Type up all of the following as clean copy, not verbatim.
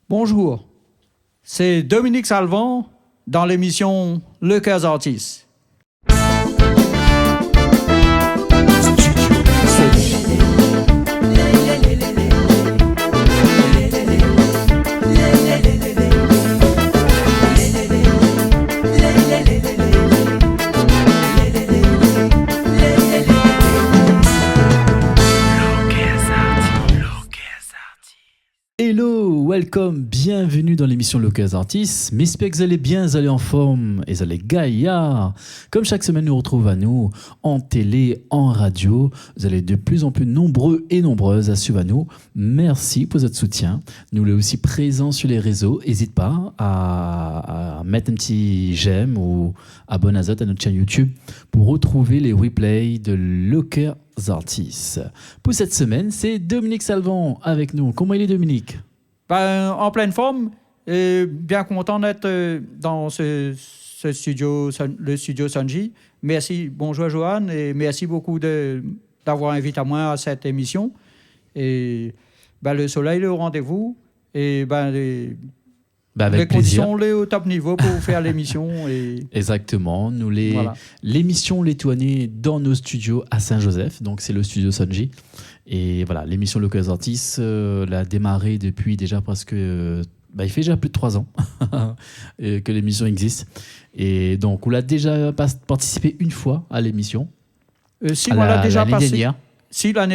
Bonjour, c'est Dominique Salvant dans l'émission Le Cœur Artiste. Hello, welcome, bienvenue dans l'émission Locals Artists. J'espère que vous allez bien, vous allez en forme et vous allez gaillard. Comme chaque semaine, nous retrouvons à nous en télé, en radio. Vous allez de plus en plus nombreux et nombreuses à suivre à nous. Merci pour votre soutien. Nous sommes aussi présents sur les réseaux. N'hésite pas à mettre un petit j'aime ou abonne-toi à notre chaîne YouTube pour retrouver les replays de Locals Artistes. Pour cette semaine, c'est Dominique Salvant avec nous. Comment il est, Dominique? En pleine forme et bien content d'être dans ce studio, le studio Sanji. Merci, bonjour Johan, et merci beaucoup d'avoir invité à moi à cette émission. Et le soleil est au rendez-vous et les conditions sont au top niveau pour faire l'émission. Exactement. L'émission l'est tournée dans nos studios à Saint-Joseph, donc c'est le studio Sanji. Et voilà, l'émission Locals Artists l'a démarré depuis déjà presque... il fait déjà plus de 3 ans que l'émission existe. Et donc, on l'a déjà participé une fois à l'émission. L'année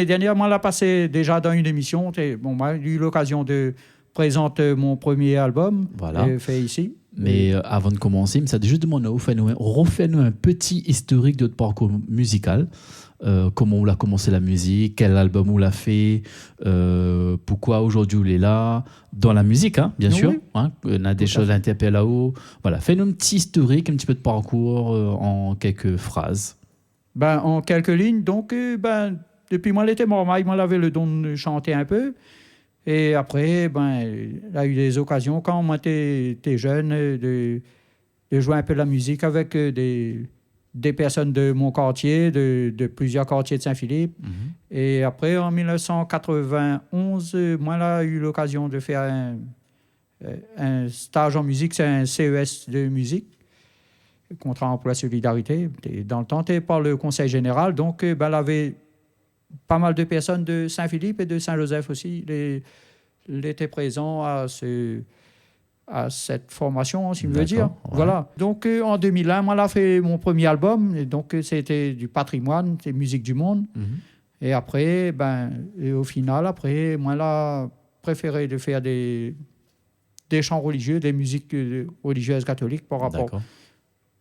dernière, moi, l'a passé déjà dans une émission. Moi, j'ai eu l'occasion de présenter mon premier album, fait ici. Mais avant de commencer, ça juste demande refais-nous un petit historique de notre parcours musical. Comment on a commencé la musique, quel album on l'a fait, pourquoi aujourd'hui on est là, dans la musique, bien sûr. Oui. On a des choses à interpeller là-haut. Voilà, fais-nous un petit historique, un petit peu de parcours en quelques phrases. En quelques lignes, donc, depuis moi, j'étais mormaille, moi, j'avais le don de chanter un peu. Et après, il a eu des occasions, quand moi, j'étais jeune, de jouer un peu de la musique avec des personnes de mon quartier, de plusieurs quartiers de Saint-Philippe. Mm-hmm. Et après, en 1991, moi, j'ai eu l'occasion de faire un stage en musique, c'est un CES de musique, contrat emploi solidarité. Et dans le temps, tu es par le conseil général, donc il y avait pas mal de personnes de Saint-Philippe et de Saint-Joseph aussi. Ils étaient présents à cette formation, si je veux dire. Ouais. Voilà. Donc, en 2001, moi, j'ai fait mon premier album. Et donc, c'était du patrimoine, c'est musique du monde. Mm-hmm. Et après, et au final, moi, j'ai préféré de faire des chants religieux, des musiques religieuses catholiques par rapport. D'accord.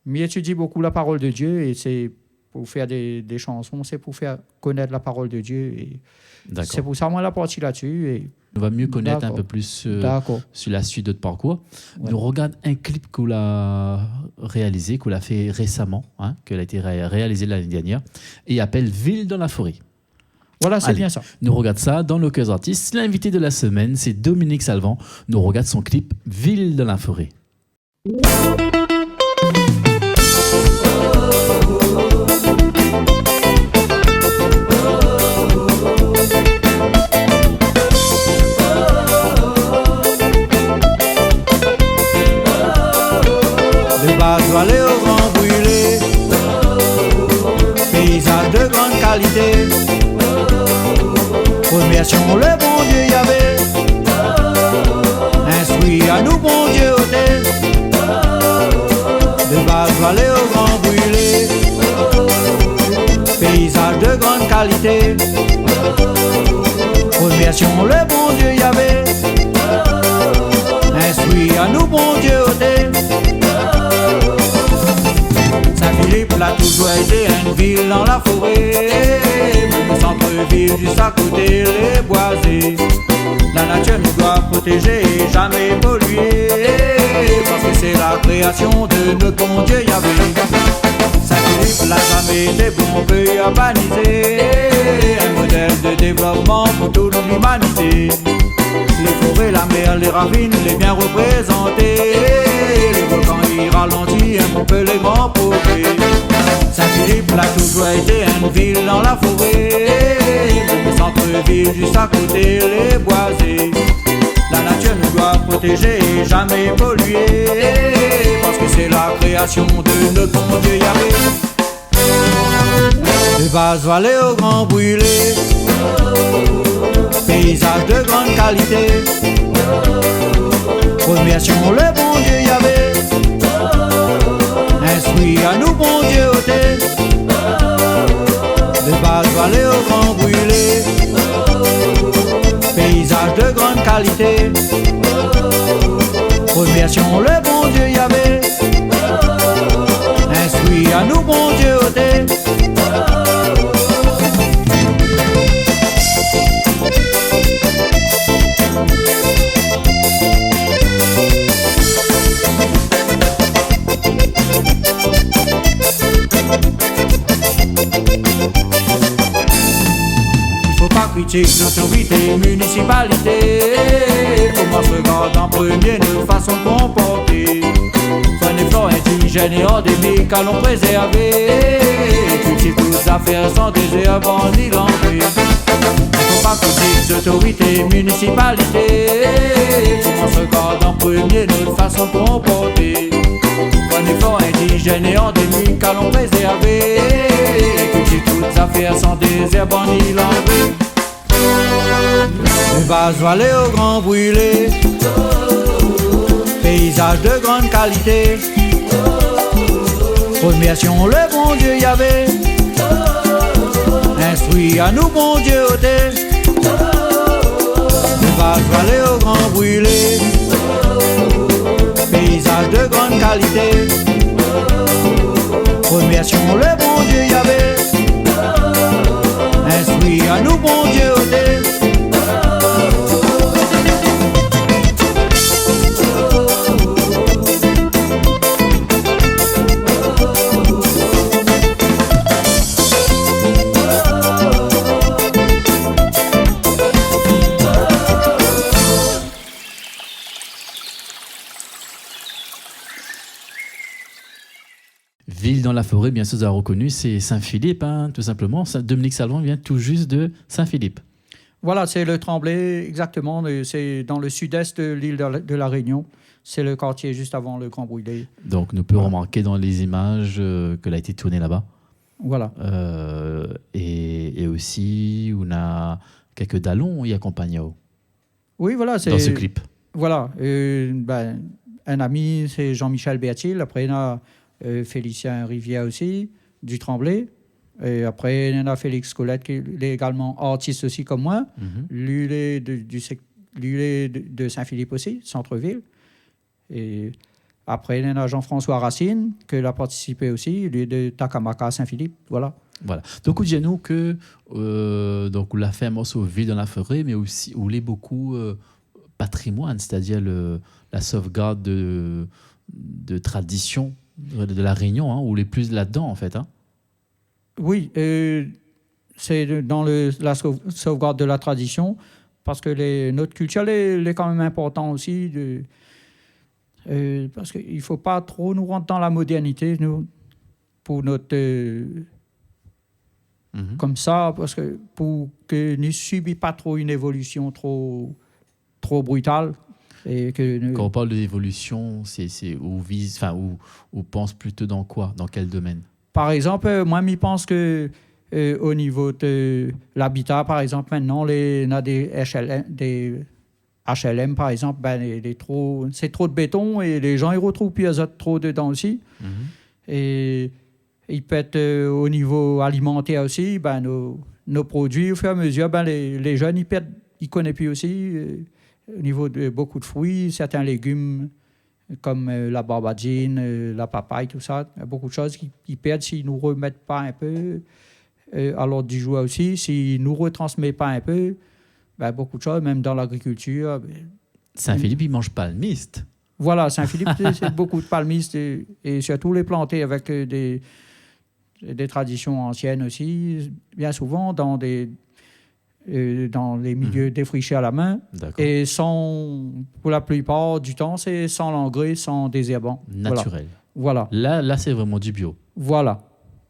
Mais j'étudie beaucoup la parole de Dieu et c'est pour faire des chansons, c'est pour faire connaître la parole de Dieu. Et c'est pour ça que moi, j'ai parti là-dessus. Et on va mieux connaître un peu plus sur la suite de notre parcours. Ouais. Nous regarde un clip qu'on a réalisé, qu'on a fait récemment, qu'il a été réalisé l'année dernière, et il appelle Ville dans la forêt. Voilà, c'est bien ça. Nous regarde ça dans Locals Artists. L'invité de la semaine, c'est Dominique Salvant. Nous regarde son clip Ville dans la forêt. Aller au vent brûlé, paysage de grande qualité. Remercions le bon Dieu Yahvé, instruit à nous bon Dieu ôté. De base aller au vent brûlé, paysage de grande qualité. Remercions le bon Dieu Yahvé, instruit à nous bon Dieu ôté. Saint-Philippe l'a toujours été une ville dans la forêt, le centre-ville juste à côté les boisés. La nature nous doit protéger et jamais polluer, parce que c'est la création de notre bon Dieu Yahvé. Saint-Philippe l'a jamais été bon que urbanisé, un modèle de développement pour toute l'humanité. Les forêts, la mer, les ravines, les bien représentés, les volcans y ralentissent un peu les grands progrès. Saint-Philippe l'a toujours été une ville dans la forêt, le centre-ville juste à côté les boisés. La nature nous doit protéger et jamais polluer, parce que c'est la création de notre bon Dieu Yahvé. De basses vallées aux grands brûlés, paysages de grande qualité, remercions le bon Dieu Yahvé. Instruis à nous bon Dieu ôté, de basses vallées aux grands brûlés, paysages de grande qualité, remercions le bon Dieu Yahvé. Instruis à nous bon Dieu ôté. Critique l'autorité, municipalité, comment se regarde en premier notre façon de comporter. Faune et flore indigènes et endémiques allons préserver. Cultive toutes affaires sans désherbant ni l'enlever. Faut pas critique l'autorité, municipalité, comment se regarde en premier notre façon de comporter. Faune et flore indigènes et endémiques allons préserver. Cultive toutes affaires sans désherbant ni l'enlever. De basses vallées aux grands brûlés, paysages de grande qualité, remercions le bon Dieu Yahvé. Instruis à nous bon Dieu ôté, de basses vallées aux grands brûlés, paysages de grande qualité, remercions le bon Dieu Yahvé. Instruis à nous bon Dieu ôté. Ville dans la forêt, bien sûr, vous avez reconnu, c'est Saint-Philippe, hein, tout simplement. Dominique Salvant vient tout juste de Saint-Philippe. Voilà, c'est le Tremblay, exactement. C'est dans le sud-est de l'île de la Réunion. C'est le quartier juste avant le Grand Brûlé. Donc, nous pouvons remarquer dans les images qu'elle a été tournée là-bas. Voilà. Et aussi, on a quelques dallons y accompagnent. Oui, voilà. Dans ce clip. Voilà. Un ami, c'est Jean-Michel Bertil. Après, il y a Félicien Rivière aussi, du Tremblay. Et après, il y en a Félix Colette, qui est également artiste aussi comme moi. Lui, il est de Saint-Philippe aussi, centre-ville. Et après, il y en a Jean-François Racine, qui a participé aussi, lui de Takamaka, Saint-Philippe. Voilà. Voilà. Donc, dis-nous que donc, on a fait un morceau Ville dans la forêt, mais aussi, on l'est beaucoup patrimoine, c'est-à-dire la sauvegarde de tradition de la Réunion, hein, où les plus là-dedans, en fait. Hein. Oui, c'est dans la sauvegarde de la tradition, parce que notre culture est quand même important aussi, parce qu'il ne faut pas trop nous rentrer dans la modernité, nous, pour notre... Comme ça, parce que pour que ne subit pas trop une évolution trop brutale. Et quand on parle d'évolution, c'est où pense plutôt dans quoi? Dans quel domaine? Par exemple, moi, je pense que au niveau de l'habitat, par exemple, maintenant, on a des HLM, par exemple, c'est trop de béton et les gens ils retrouvent plus azote trop dedans aussi. Et ils pètent au niveau alimentaire aussi, nos produits, au fur et à mesure, les jeunes, ils connaissent plus aussi. Au niveau de beaucoup de fruits, certains légumes comme la barbadine, la papaye, tout ça, il y a beaucoup de choses qui perdent s'ils ne nous remettent pas un peu à l'ordre du jour aussi, s'ils ne nous retransmettent pas un peu, beaucoup de choses, même dans l'agriculture. Saint-Philippe, il mange palmiste. Voilà, Saint-Philippe, c'est beaucoup de palmistes et surtout les plantés avec des traditions anciennes aussi, bien souvent dans les milieux défrichés à la main. Et pour la plupart du temps, c'est sans l'engrais, sans désherbant. Naturel. Voilà. Là c'est vraiment du bio. Voilà.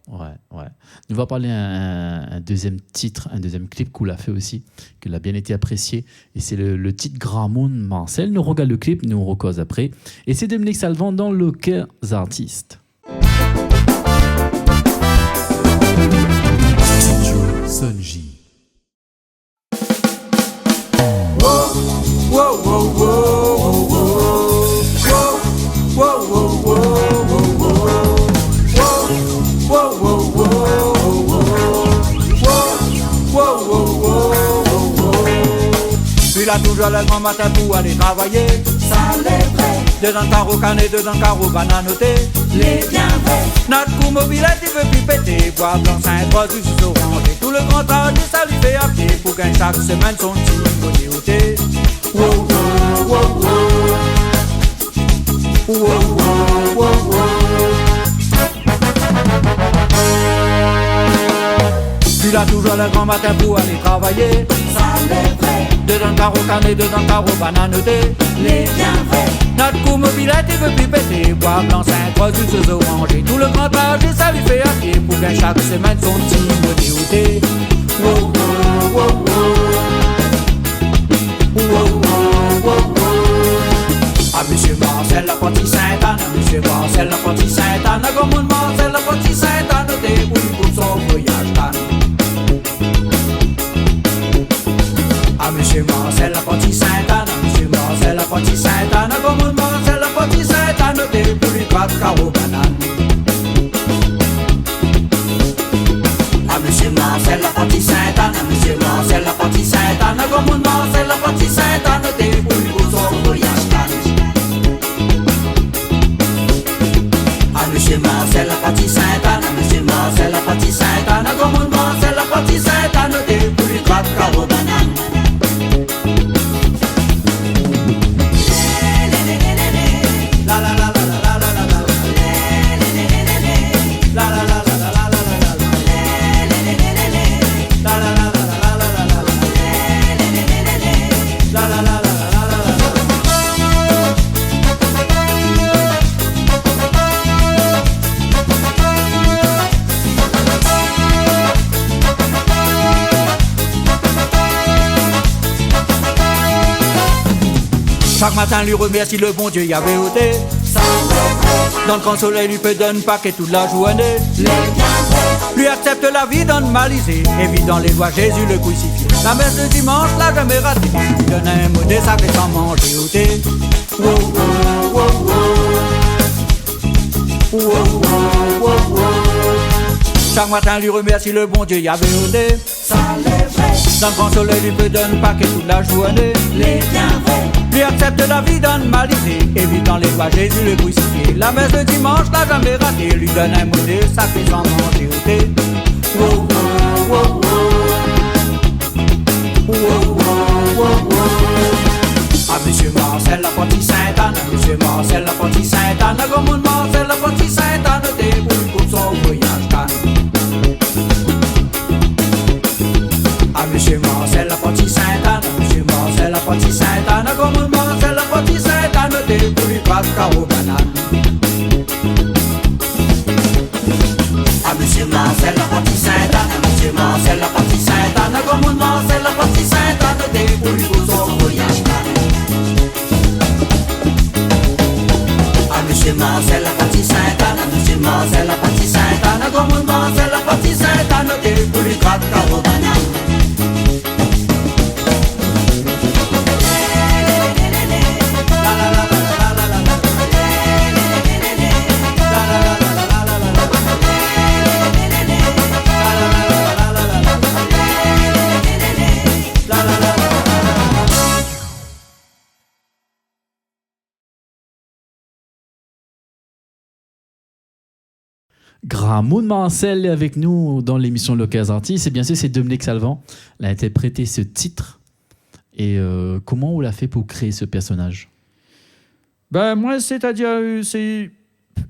Ouais. Nous va parler un deuxième titre, un deuxième clip qu'on a fait aussi, qui a bien été apprécié. Et c'est le titre Gramon Marcel. Nous regarde le clip, nous on recose après. Et c'est Dominique Salvant dans le Cœurs Artistes. Studio Sonji. Puis là toujours le grand matin pour aller travailler. Ça l'est vrai, Dedans carreau canet, dedans carreau bananoté. les bienfaits. Notre coup mobilette il veut plus péter. Bois blanc, saint, trois du sous orange. Et tout le grand âge ça lui fait à pied. Pour gagner chaque semaine son petit côté. Wow, wow, wow, wow. Wow, wow, wow, wow. Puis là toujours le grand matin pour aller travailler. Ça l'est vrai, Dedans carreau canet, dedans carreau bananoté. les bienfaits. Notre coup mobilette il veut plus péter. Bois blanc, saint, trois du sous orange. Et tout le grand âge ça lui fait à pied. Pour gagner chaque semaine son petit côté. Wow, wow, wow, wow. Wow, wow, wow, wow. Ah, monsieur Marcel, la petite Sainte-Anne, monsieur Marcel, la petite Sainte-Anne, comme on Marcel, la petite Sainte-Anne, t'es pour son voyage d'âne. Ah, monsieur Marcel, la petite Sainte-Anne, monsieur Marcel, la petite Sainte-Anne, comme on Marcel, la petite Sainte-Anne, t'es pour lui quatre carreaux bananes. Ah, monsieur Marcel, la petite Sainte-Anne, monsieur Marcel, la petite Sainte-Anne, comme on Marcel, la petite Sainte-Anne, t'es pour lui son voyage d'âne. Monsieur Marcel, la petite Sainte-Anne, monsieur Marcel, la petite Sainte-Anne, comme on Marcel, la petite Sainte-Anne, t'es pour les quatre carreaux bananes. La la la la la la la la la. La la la la la la la la la. La la la la la la la la la. La la la la la la la. Chaque matin lui remercie le bon Dieu Yahvé ôté. Ça l'est vrai, Dans le grand soleil lui peut donner paquet toute la journée. les bienfaits. Lui accepte la vie dans le malisé et vit dans les doigts Jésus le crucifié. La messe de dimanche l'a jamais raté. Lui donne un mot des sacrés sans manger ôté. Wow, wow, wow, wow. Wow, wow, wow, wow. Chaque matin lui remercie le bon Dieu Yahvé ôté. Ça l'est vrai, Dans le grand soleil lui peut donner paquet toute la journée. les bienfaits. Lui accepte la vie dans le malisé et vit dans les doigts Jésus le crucifié. La messe de dimanche l'a jamais raté. Lui donne un mot de sacré sans manger ôté. Wow, wow, wow, wow. Wow, wow, wow, wow. Ah, monsieur Marcel, la petite Sainte-Anne, monsieur Marcel, la petite Sainte-Anne, comme on Marcel, la petite Sainte-Anne, t'es pour son voyage d'âne. Ah, monsieur Marcel, la petite Sainte-Anne, monsieur Marcel, la petite Sainte-Anne, comme on Marcel, la petite Sainte-Anne, t'es pour lui quatre carreaux bananes. Ah, monsieur Marcel, la petite Sainte-Anne, monsieur Marcel, la petite Sainte-Anne, comme on Marcel, la petite Sainte-Anne, t'es pour lui son voyage d'âne. Ah, monsieur Marcel, la petite Sainte-Anne, monsieur Marcel, la petite Sainte-Anne, comme on Marcel, la petite Sainte-Anne, t'es pour lui quatre carreaux bananes. Gramon Marcel est avec nous dans l'émission Le Cœurs Artistes. Et bien sûr, c'est Dominique Salvant. Il a interprété ce titre. Et comment on l'a fait pour créer ce personnage? Ben, moi, c'est-à-dire, c'est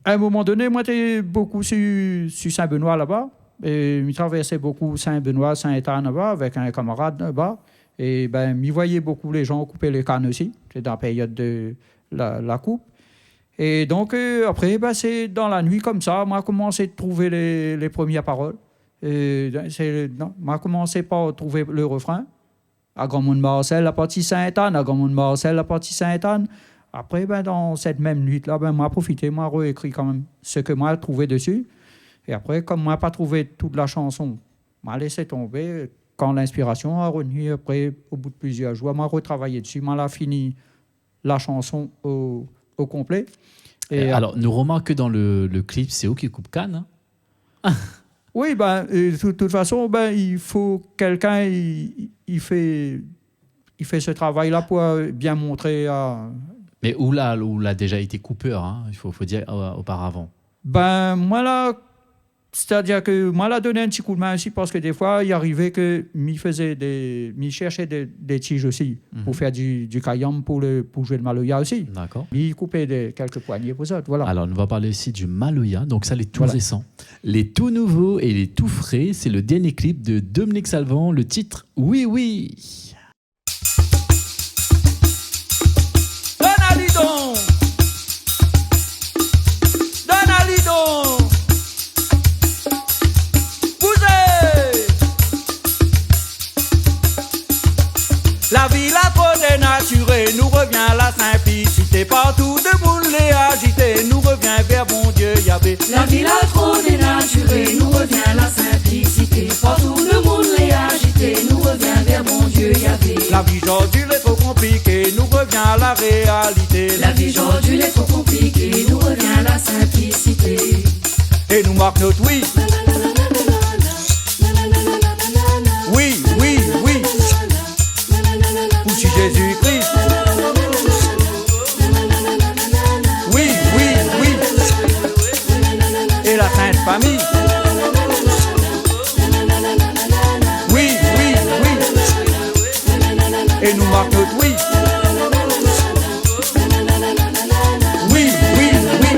à un moment donné, moi, j'étais beaucoup sur Saint-Benoît là-bas. Et je traversais beaucoup Saint-Benoît, Saint-Anne là-bas avec un camarade là-bas. Et ben, je voyais beaucoup les gens couper les cannes aussi. C'était dans la période de la coupe. Et donc, après, ben, c'est dans la nuit comme ça, moi, commencé à trouver les premières paroles. Moi, commencé par trouver le refrain. À Grand-Monde-Marcel, la partie Sainte-Anne, à Grand-Monde-Marcel, la partie Sainte-Anne. Après, ben, dans cette même nuit-là, ben, moi, profité, moi, réécrit quand même ce que moi, trouvé dessus. Et après, comme moi, pas trouvé toute la chanson, moi, laissé tomber. Quand l'inspiration a revenu, après, au bout de plusieurs jours, moi, retravaillé dessus. Moi, là, fini la chanson au complet. Et Alors, nous remarquons que dans le clip, c'est eux qui coupent Cannes. Hein. oui, ben, de toute façon, ben, il faut quelqu'un, il fait ce travail-là pour bien montrer à... Mais où l'a déjà été coupeur, hein, il faut dire auparavant. Ben, moi, là, c'est-à-dire que moi, là, donné un petit coup de main aussi, parce que des fois, il arrivait que m'y cherchait des tiges aussi, pour faire du kayam, pour jouer le maloya aussi. D'accord. Il coupait quelques poignées pour ça, voilà. Alors, on va parler aussi du maloya, donc ça, les tout Voilà. récents. Les tout nouveaux et les tout frais, c'est le dernier clip de Dominique Salvant, le titre « Oui, oui ». Donalidon, la ville a trop dénaturé, nous revient la simplicité. Partout de monde les agité, nous revient vers bon Dieu Yahvé. La ville a trop dénaturé, nous revient la simplicité. Partout le monde l'est agité, nous revient vers bon Dieu Yahvé. La vie aujourd'hui est trop compliquée, nous revient la réalité. La vie aujourd'hui est trop compliquée, nous revient la simplicité. Et nous marque notre oui. Oui, oui, oui. Pour si Jésus-Christ. Oui, oui, oui. Et la Sainte Famille. Oui, oui, oui. Et nous marque notre oui. Oui, oui, oui.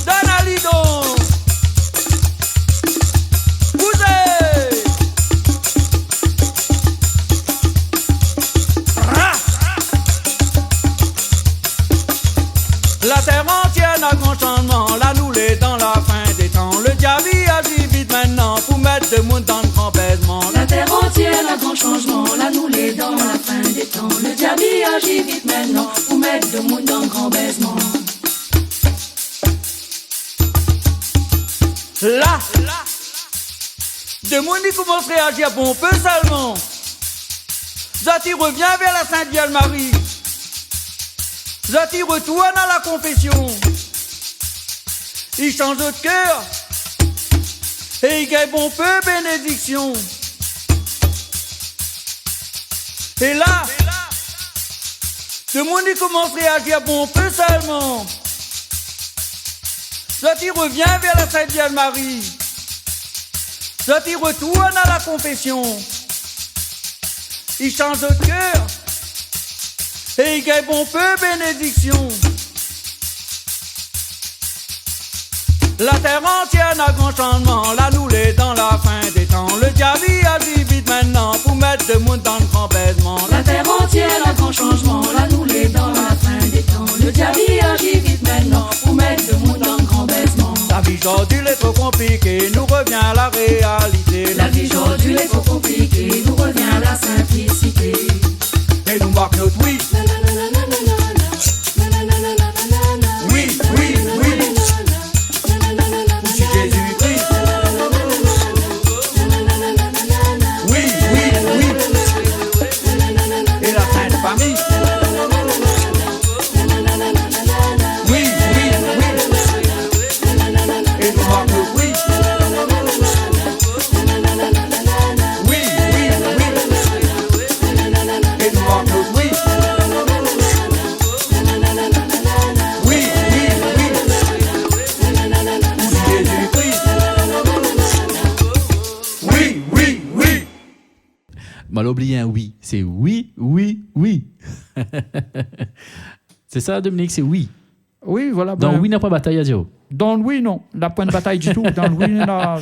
Donalidon. La terre entière n'a grand changement, la nous l'est dans la fin des temps. Le diable agit vite maintenant pour mettre de monde dans le grand baisement. La terre entière a grand changement, la nous l'est dans la fin des temps. Le diable agit vite maintenant pour mettre de monde dans le grand baisement. Là, de monde qui commence à réagir pour un peu seulement. Zati revient vers la Sainte Vierge Marie. Zati retourne à la confession. Il change de cœur. Et il gagne bon peu bénédiction. Et là, le monde il commence à réagir bon peu seulement. Zati revient vers la Sainte Vierge Marie. Zati retourne à la confession. Il change de cœur. Et il gagne bon peu bénédiction. La terre entière n'a grand changement, la nous l'est dans la fin des temps. Le diable agit vite maintenant pour mettre de monde dans le grand baisement. La terre entière a grand changement, la nous l'est dans la fin des temps. Le diable agit vite maintenant pour mettre de monde dans le grand baisement. La vie aujourd'hui est trop compliquée, nous revient à la réalité. La vie aujourd'hui est trop compliquée, nous revient à la simplicité. Et nous marque notre oui. Oui, oui, oui. Pour si Jésus-Christ. Oui, oui, oui. Et la Sainte Famille. Oui, oui, oui. Et nous marque notre oui. Oui, oui, oui. Et nous marque notre oui. Oui, oui, oui. Pour Jésus-Christ. Oui, oui, oui. Mal oublié un oui. C'est oui, oui, oui. C'est ça, Dominique, c'est oui. Oui, voilà. Dans ben, oui, n'a pas bataille à Dio. Dans le oui, non. La point de bataille du tout. Dans le oui, là,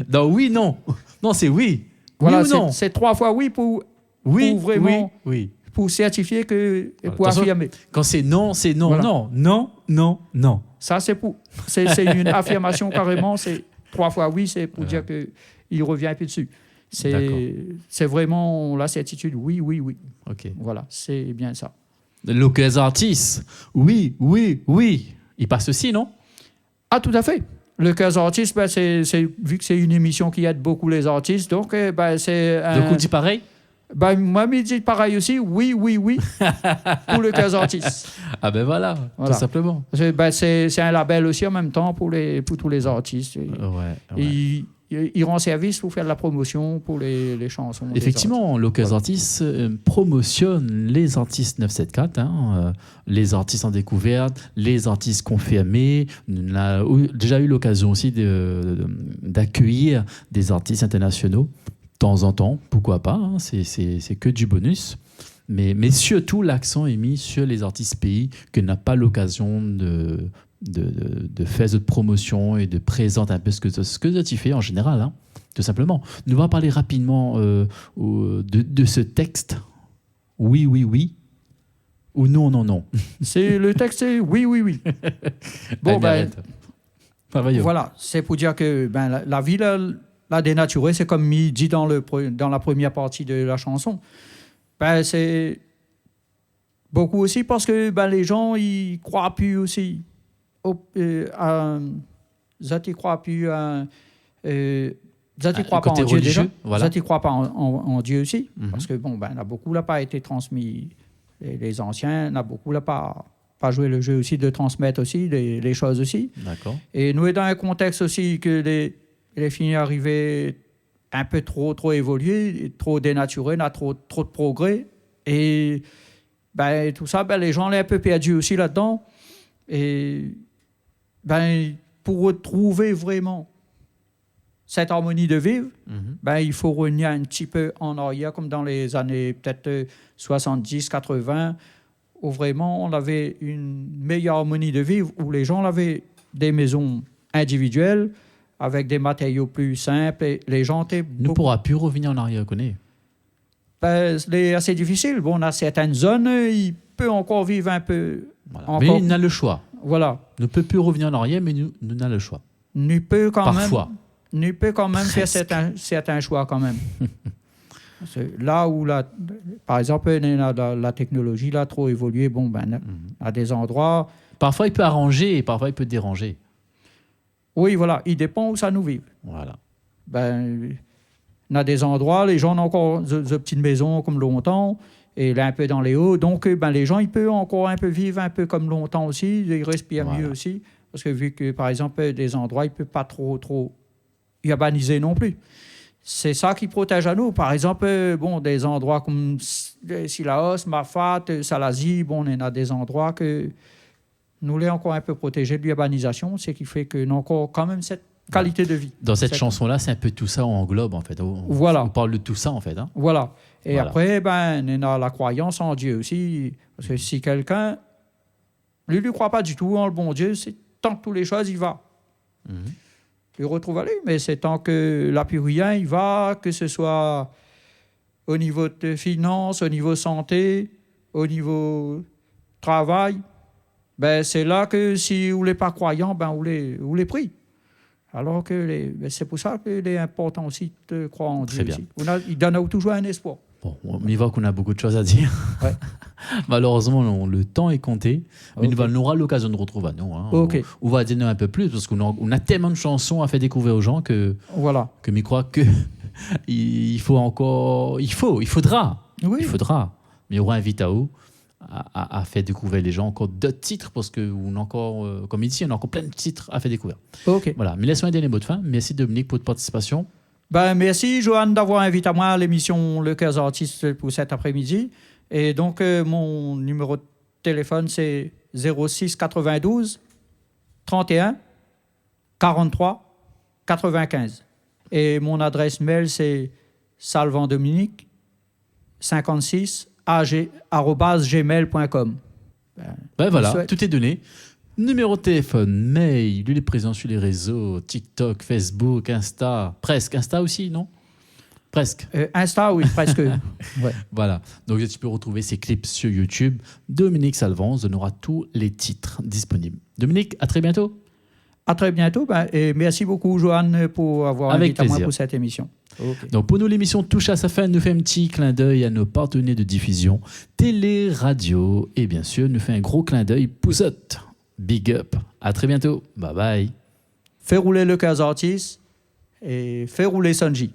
Dans oui, non. Non, c'est oui. voilà, Oui ou non? c'est 3 fois oui pour Oui, ou vraiment- oui, oui. pour certifier que, et pour Attention. affirmer. Quand c'est non, Voilà. non, non, non, non. Ça, c'est une affirmation carrément. C'est 3 fois oui, c'est pour dire qu'il revient un peu dessus. D'accord. C'est vraiment la certitude. Oui, oui, oui. Ok. Voilà, c'est bien ça. Locals Artists, oui, oui, oui. Il passe aussi, non? Ah, tout à fait. Le cas artiste, ben, vu que c'est une émission qui aide beaucoup les artistes, donc ben, c'est... Donc on dit pareil? Ben, moi, il dit pareil aussi. Oui, oui, oui. Pour le cas artiste. Ah ben voilà, Voilà. tout simplement. C'est un label aussi en même temps pour tous les artistes. Ouais. Ils rendent service pour faire de la promotion pour les chansons. des Effectivement, Locals Voilà. Artists promotionne les artistes 974, les artistes en découverte, les artistes confirmés. On a déjà eu l'occasion aussi d'accueillir des artistes internationaux de temps en temps, pourquoi pas, hein, c'est que du bonus. Mais surtout, l'accent est mis sur les artistes pays que n'a pas l'occasion de faire cette promotion et de présenter un peu ce que tu fais en général, hein, tout simplement. Nous allons parler rapidement de ce texte. Oui, oui, oui. Ou non, non, non. C'est le texte, c'est oui, oui, oui. Bon, Allez, ben, arrête. Travaillons. voilà, c'est pour dire que ben, la vie, la dénaturée, c'est comme il dit dans la première partie de la chanson. Ben, c'est beaucoup aussi parce que ben, les gens, ils croient plus aussi. Ils croient plus à... ils croient pas côté en Dieu déjà. religieux, voilà. Ils croient pas en Dieu aussi. Mhm. Parce que, bon, ben, il y en a beaucoup n'a pas été transmis. Les anciens, il y en a beaucoup n'a pas joué le jeu aussi de transmettre aussi les choses aussi. D'accord. Et nous sommes dans un contexte aussi que les filles arrivaient un peu trop évoluées, trop dénaturées, on a trop de progrès. Et ben, tout ça, ben, les gens l'ont un peu perdu aussi là-dedans. Et ben, pour retrouver vraiment cette harmonie de vivre, Mhm. ben, il faut revenir un petit peu en arrière, comme dans les années peut-être 70, 80, où vraiment on avait une meilleure harmonie de vivre, où les gens avaient des maisons individuelles avec des matériaux plus simples. Et les gens étaient Ne pourra plus revenir en arrière, connaît. ben, c'est assez difficile. Bon, on a certaines zones, il peut encore vivre un peu. Voilà. Encore- Mais il n'a le choix. Voilà. Ne peut plus revenir en arrière, mais nous n'avons le choix. Nous peut quand Parfois. même. Nous peut quand même faire Presque. certains choix quand même. Là où, par exemple, la technologie là, trop évolué, bon, ben, à des endroits, Parfois, il peut arranger et parfois, il peut déranger. oui, voilà, il dépend où ça nous vit. Voilà. Ben, on a des endroits, les gens ont encore des petites maisons comme longtemps, et là, un peu dans les hauts. Donc, ben, les gens, ils peuvent encore un peu vivre un peu comme longtemps aussi, ils respirent Voilà. mieux aussi. Parce que vu que, par exemple, des endroits, ils ne peuvent pas trop urbaniser non plus. C'est ça qui protège à nous. Par exemple, bon, des endroits comme Sillaos, Mafat, Salazie, bon, on a des endroits que nous les encore un peu protégés de l'urbanisation, ce qui fait que nous encore quand même cette qualité de vie. Dans cette C'est- chanson-là, c'est un peu tout ça, on englobe, en fait. Voilà. On parle de tout ça, en fait. Hein. Voilà. Et Voilà. après, ben, on a la croyance en Dieu aussi. Parce que si quelqu'un lui ne croit pas du tout en le bon Dieu, c'est tant que toutes les choses, il va. Mhm. Il retrouve à lui, mais c'est tant que la plus rien, il va, que ce soit au niveau de finances, au niveau santé, au niveau travail. Ben, c'est là que si vous n'êtes pas croyant, ben, vous les prie. Alors que ben, c'est pour ça qu'il est important aussi de croire en Très Dieu. bien. Aussi. Il donne toujours un espoir. Bon, on y voit qu'on a beaucoup de choses à dire. Ouais. Malheureusement, le temps est compté. Mais Ok. on aura l'occasion de retrouver à nous. Hein. Ok. On va dire un peu plus, parce qu'on a tellement de chansons à faire découvrir aux gens que Voilà. je crois que il faudra. Oui. Il faudra. Mais il y aura un Vitao à faire découvrir les gens encore d'autres titres, parce qu'on a encore, comme ici, on a encore plein de titres à faire découvrir. OK. Voilà. Mais laisse-moi un dernier mot de fin. Merci Dominique pour votre participation. Ben, merci, Joanne, d'avoir invité à moi à l'émission Le Cœur Artiste pour cet après-midi. Et donc, mon numéro de téléphone, c'est 06 92 31 43 95. Et mon adresse mail, c'est salvanddominique 56 @gmail.com. Ben voilà, souhaite. tout est donné. Numéro de téléphone, mail, lui il est présent sur les réseaux, TikTok, Facebook, Insta, presque Insta aussi, non? Presque. Insta, oui, presque. Ouais. Voilà. Donc, tu peux retrouver ces clips sur YouTube. Dominique Salvans donnera tous les titres disponibles. Dominique, à très bientôt. À très bientôt. Et merci beaucoup, Joanne, pour avoir Avec invité à moi plaisir. pour cette émission. Okay. Donc, pour nous, l'émission touche à sa fin. Nous fait un petit clin d'œil à nos partenaires de diffusion, télé, radio. Et bien sûr, nous fait un gros clin d'œil. Pouzotte. Big up. À très bientôt. Bye bye. Fais rouler le Cas Artist et fais rouler Sanji.